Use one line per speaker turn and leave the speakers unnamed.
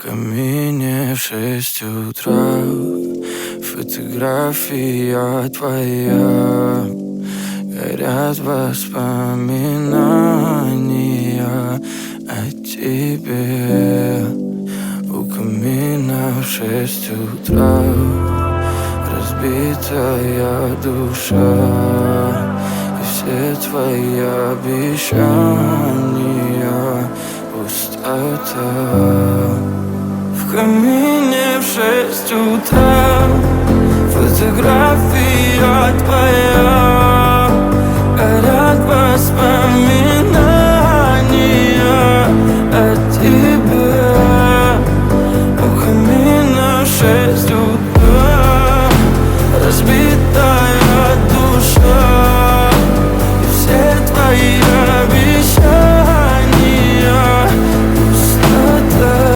камине в 6 утра фотография твоя. Горят воспоминания о тебе. У камина в 6 утра разбитая душа, и все твои обещания пустота. В камине в 6 утра фотография твоя.